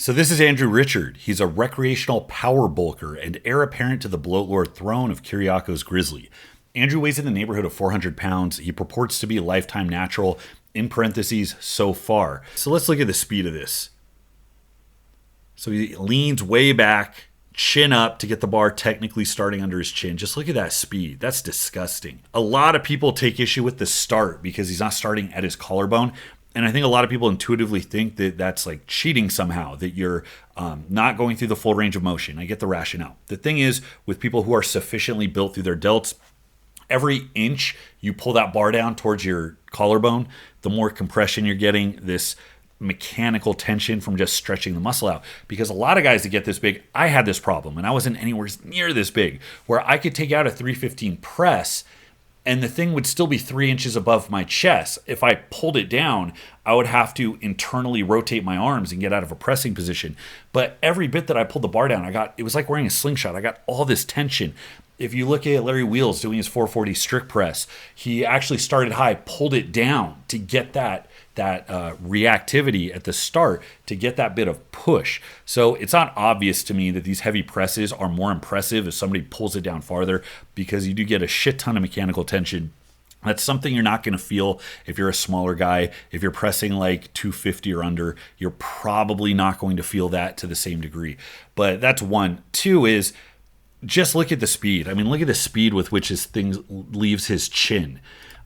So this is Andrew Richard. He's a recreational power bulker and heir apparent to the bloatlord throne of Kyriakos Grizzly. Andrew weighs in the neighborhood of 400 pounds. He purports to be a lifetime natural, in parentheses, so far. So let's look at the speed of this. So he leans way back, chin up to get the bar technically starting under his chin. Just look at that speed. That's disgusting. A lot of people take issue with the start because he's not starting at his collarbone. And I think a lot of people intuitively think that that's like cheating somehow, that you're not going through the full range of motion. I get the rationale. The thing is, with people who are sufficiently built through their delts, every inch you pull that bar down towards your collarbone, the more compression you're getting, this mechanical tension from just stretching the muscle out. Because a lot of guys that get this big, I had this problem, and I wasn't anywhere near this big, where I could take out a 315 press and the thing would still be 3 inches above my chest. If I pulled it down, I would have to internally rotate my arms and get out of a pressing position. But every bit that I pulled the bar down, it was like wearing a slingshot. I got all this tension. If you look at Larry Wheels doing his 440 strict press, he actually started high, pulled it down to get that reactivity at the start, to get that bit of push. So it's not obvious to me that these heavy presses are more impressive if somebody pulls it down farther, because you do get a shit ton of mechanical tension. That's something you're not going to feel if you're a smaller guy. If you're pressing like 250 or under, you're probably not going to feel that to the same degree. But that's one. Two is, just look at the speed. I mean, look at the speed with which his thing leaves his chin.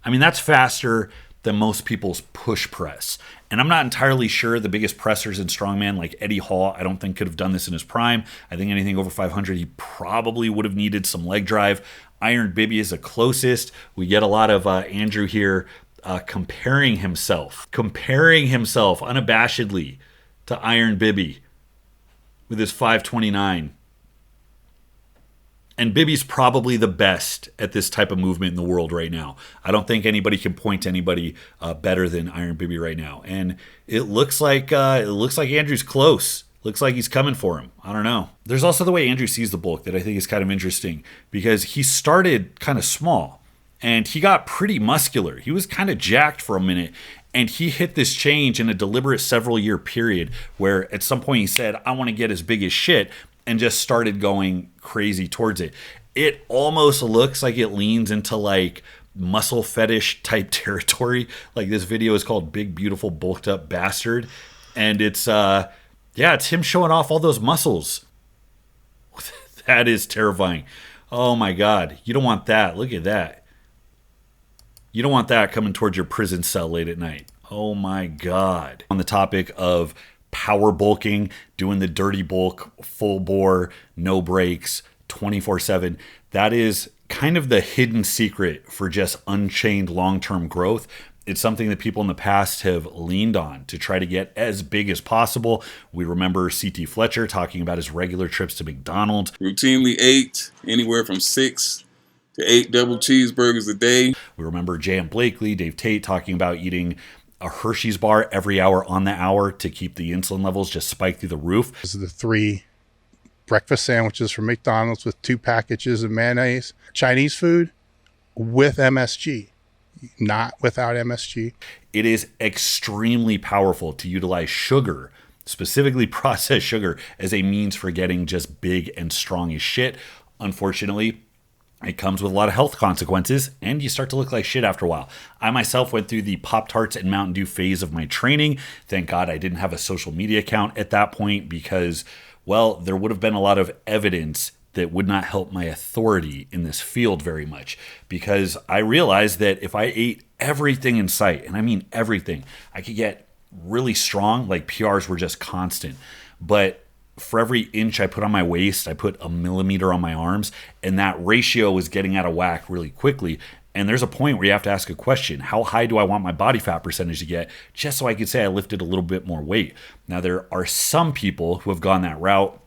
I mean, that's faster than most people's push press. And I'm not entirely sure the biggest pressers in strongman, like Eddie Hall, I don't think could have done this in his prime. I think anything over 500, he probably would have needed some leg drive. Iron Bibby is the closest. We get a lot of Andrew here comparing himself unabashedly to Iron Bibby with his 529. And Bibby's probably the best at this type of movement in the world right now. I don't think anybody can point to anybody better than Iron Bibby right now. And it looks like Andrew's close. Looks like he's coming for him. I don't know. There's also the way Andrew sees the bulk that I think is kind of interesting, because he started kind of small and he got pretty muscular. He was kind of jacked for a minute, and he hit this change in a deliberate several year period where at some point he said, I want to get as big as shit, and just started going crazy towards it. It almost looks like it leans into like muscle fetish type territory. Like, this video is called Big Beautiful Bulked Up Bastard. And it's him showing off all those muscles. That is terrifying. Oh my God. You don't want that. Look at that. You don't want that coming towards your prison cell late at night. Oh my God. On the topic of power bulking, doing the dirty bulk, full bore, no breaks, 24/7. That is kind of the hidden secret for just unchained long-term growth. It's something that people in the past have leaned on to try to get as big as possible. We remember C.T. Fletcher talking about his regular trips to McDonald's. Routinely ate anywhere from 6 to 8 double cheeseburgers a day. We remember J.M. Blakely, Dave Tate talking about eating a Hershey's bar every hour on the hour to keep the insulin levels just spike through the roof. This is the 3 breakfast sandwiches from McDonald's with 2 packages of mayonnaise. Chinese food with MSG, not without MSG. It is extremely powerful to utilize sugar, specifically processed sugar, as a means for getting just big and strong as shit. Unfortunately, it comes with a lot of health consequences, and you start to look like shit after a while. I myself went through the Pop-Tarts and Mountain Dew phase of my training. Thank God I didn't have a social media account at that point, because, well, there would have been a lot of evidence that would not help my authority in this field very much, because I realized that if I ate everything in sight, and I mean everything, I could get really strong. Like, PRs were just constant. But for every inch I put on my waist, I put a millimeter on my arms, and that ratio was getting out of whack really quickly. And there's a point where you have to ask a question: how high do I want my body fat percentage to get, just so I could say I lifted a little bit more weight? Now, there are some people who have gone that route.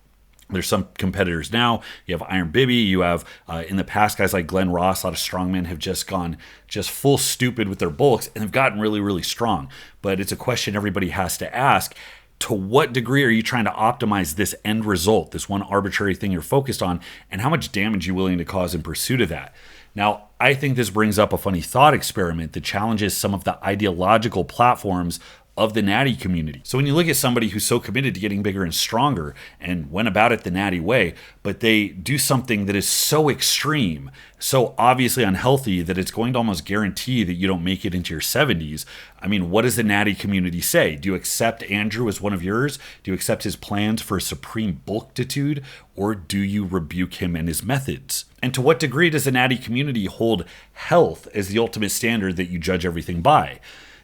There's some competitors now. You have Iron Bibby. You have, in the past, guys like Glenn Ross. A lot of strongmen have just gone just full stupid with their bulks, and have gotten really, really strong. But it's a question everybody has to ask. To what degree are you trying to optimize this end result, this one arbitrary thing you're focused on, and how much damage are you willing to cause in pursuit of that? Now, I think this brings up a funny thought experiment that challenges some of the ideological platforms of the natty community. So when you look at somebody who's so committed to getting bigger and stronger and went about it the natty way, but they do something that is so extreme, so obviously unhealthy that it's going to almost guarantee that you don't make it into your 70s. I mean, what does the natty community say? Do you accept Andrew as one of yours? Do you accept his plans for a supreme bulkitude? Or do you rebuke him and his methods? And to what degree does the natty community hold health as the ultimate standard that you judge everything by?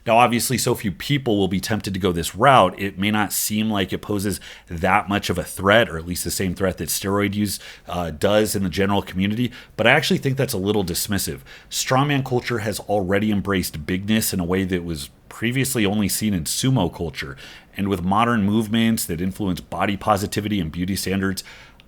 Now, obviously, so few people will be tempted to go this route. It may not seem like it poses that much of a threat, or at least the same threat that steroid use does in the general community, but I actually think that's a little dismissive. Strongman culture has already embraced bigness in a way that was previously only seen in sumo culture, and with modern movements that influence body positivity and beauty standards,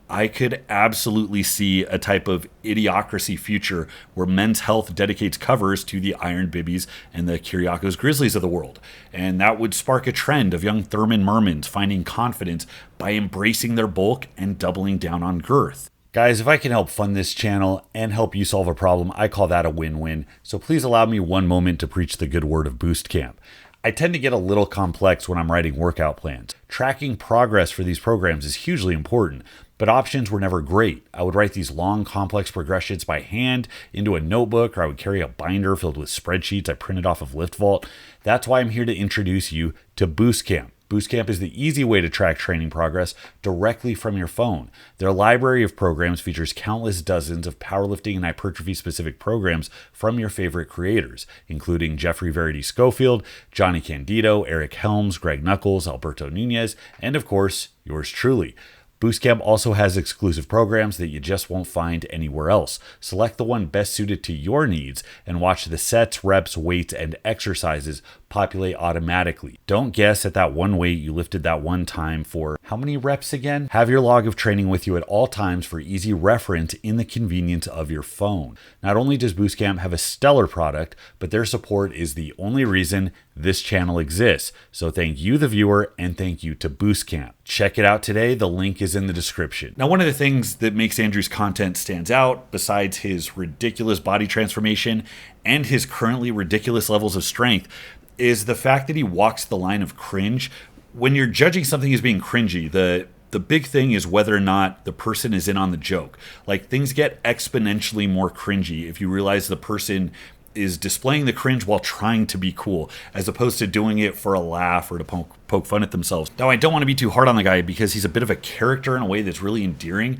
I could absolutely see a type of idiocracy future where Men's Health dedicates covers to the Iron Bibbies and the Kiriakos Grizzlies of the world. And that would spark a trend of young Thurman Mermans finding confidence by embracing their bulk and doubling down on girth. Guys, if I can help fund this channel and help you solve a problem, I call that a win-win. So please allow me one moment to preach the good word of Boostcamp. I tend to get a little complex when I'm writing workout plans. Tracking progress for these programs is hugely important, but options were never great. I would write these long, complex progressions by hand into a notebook, or I would carry a binder filled with spreadsheets I printed off of LiftVault. That's why I'm here to introduce you to Boostcamp. Boostcamp is the easy way to track training progress directly from your phone. Their library of programs features countless dozens of powerlifting and hypertrophy-specific programs from your favorite creators, including Jeffrey Verity Schofield, Johnny Candido, Eric Helms, Greg Knuckles, Alberto Nunez, and of course, yours truly. Boostcamp also has exclusive programs that you just won't find anywhere else. Select the one best suited to your needs and watch the sets, reps, weights, and exercises populate automatically. Don't guess at that one weight you lifted that one time for how many reps again? Have your log of training with you at all times for easy reference in the convenience of your phone. Not only does Boostcamp have a stellar product, but their support is the only reason this channel exists. So thank you, the viewer, and thank you to Boostcamp. Check it out today. The link is in the description. Now, one of the things that makes Andrew's content stands out, besides his ridiculous body transformation and his currently ridiculous levels of strength, is the fact that he walks the line of cringe. When you're judging something as being cringy, the big thing is whether or not the person is in on the joke. Like, things get exponentially more cringy if you realize the person is displaying the cringe while trying to be cool, as opposed to doing it for a laugh or to poke fun at themselves. Now, I don't want to be too hard on the guy because he's a bit of a character in a way that's really endearing,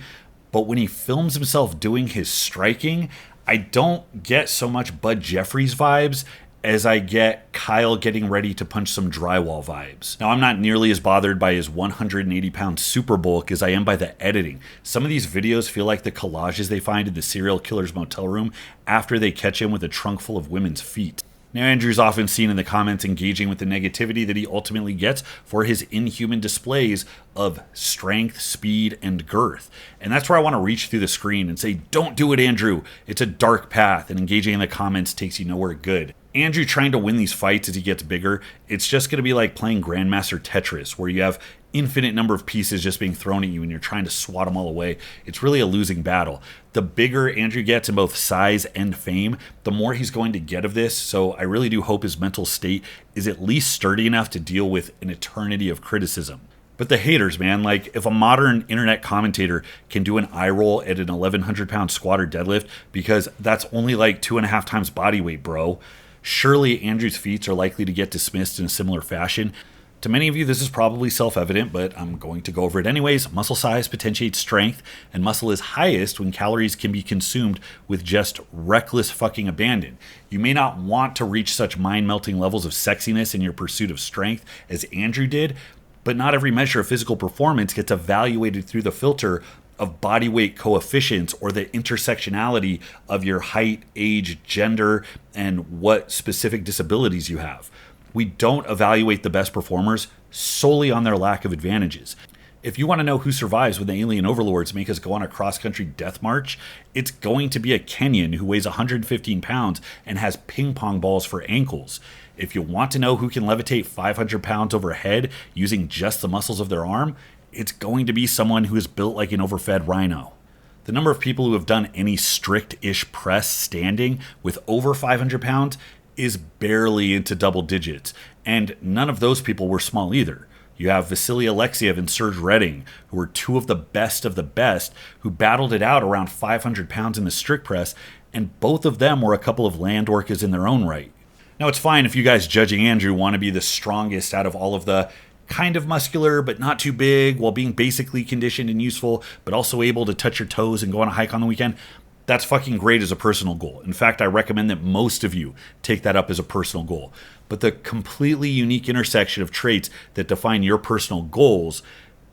but when he films himself doing his striking, I don't get so much Bud Jeffries vibes as I get Kyle getting ready to punch some drywall vibes. Now, I'm not nearly as bothered by his 180-pound super bulk as I am by the editing. Some of these videos feel like the collages they find in the serial killer's motel room after they catch him with a trunk full of women's feet. Now, Andrew's often seen in the comments engaging with the negativity that he ultimately gets for his inhuman displays of strength, speed, and girth. And that's where I want to reach through the screen and say, don't do it, Andrew. It's a dark path, and engaging in the comments takes you nowhere good. Andrew trying to win these fights as he gets bigger, it's just going to be like playing Grandmaster Tetris, where you have infinite number of pieces just being thrown at you and you're trying to swat them all away. It's really a losing battle. The bigger Andrew gets in both size and fame, the more he's going to get of this, so I really do hope his mental state is at least sturdy enough to deal with an eternity of criticism. But the haters, man, like, if a modern internet commentator can do an eye roll at an 1,100-pound squat or deadlift because that's only like 2.5 times body weight, bro, surely Andrew's feats are likely to get dismissed in a similar fashion. To many of you, this is probably self-evident, but I'm going to go over it anyways. Muscle size potentiates strength, and muscle is highest when calories can be consumed with just reckless fucking abandon. You may not want to reach such mind-melting levels of sexiness in your pursuit of strength as Andrew did, but not every measure of physical performance gets evaluated through the filter of body weight coefficients or the intersectionality of your height, age, gender, and what specific disabilities you have. We don't evaluate the best performers solely on their lack of advantages. If you want to know who survives when the alien overlords make us go on a cross-country death march, it's going to be a Kenyan who weighs 115 pounds and has ping pong balls for ankles. If you want to know who can levitate 500 pounds overhead using just the muscles of their arm, it's going to be someone who is built like an overfed rhino. The number of people who have done any strict-ish press standing with over 500 pounds is barely into double digits. And none of those people were small either. You have Vasily Alexiev and Serge Redding, who were two of the best, who battled it out around 500 pounds in the strict press, and both of them were a couple of land orcas in their own right. Now, it's fine if you guys judging Andrew want to be the strongest out of all of the kind of muscular but not too big while being basically conditioned and useful, but also able to touch your toes and go on a hike on the weekend. That's fucking great as a personal goal. In fact, I recommend that most of you take that up as a personal goal. But the completely unique intersection of traits that define your personal goals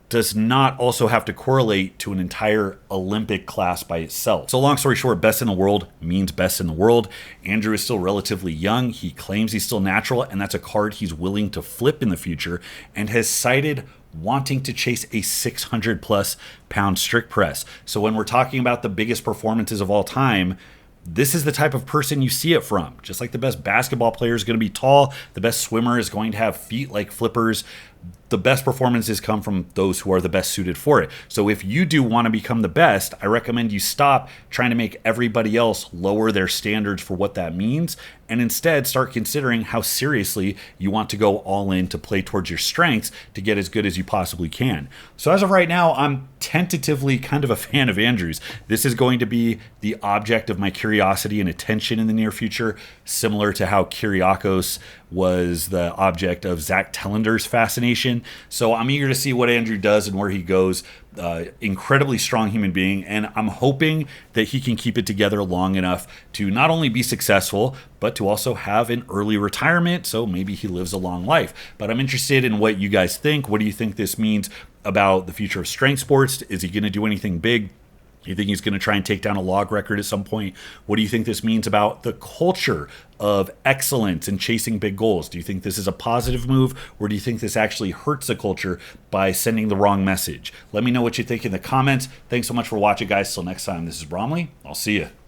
does not also have to correlate to an entire Olympic class by itself. So long story short, best in the world means best in the world. Andrew is still relatively young. He claims he's still natural, and that's a card he's willing to flip in the future, and has cited wanting to chase a 600 plus pound strict press. So when we're talking about the biggest performances of all time, this is the type of person you see it from. Just like the best basketball player is going to be tall, the best swimmer is going to have feet like flippers. The best performances come from those who are the best suited for it. So if you do want to become the best, I recommend you stop trying to make everybody else lower their standards for what that means, and instead start considering how seriously you want to go all in to play towards your strengths to get as good as you possibly can. So as of right now, I'm tentatively kind of a fan of Andrew's. This is going to be the object of my curiosity and attention in the near future, similar to how Kyrgiakos was the object of Zach Tellender's fascination. So I'm eager to see what Andrew does and where he goes. Incredibly strong human being, and I'm hoping that he can keep it together long enough to not only be successful, but to also have an early retirement, so maybe he lives a long life. But I'm interested in what you guys think. What do you think this means about the future of strength sports? Is he going to do anything big? You think he's going to try and take down a log record at some point? What do you think this means about the culture of excellence and chasing big goals? Do you think this is a positive move, or do you think this actually hurts the culture by sending the wrong message? Let me know what you think in the comments. Thanks so much for watching, guys. Till next time, this is Bromley. I'll see you.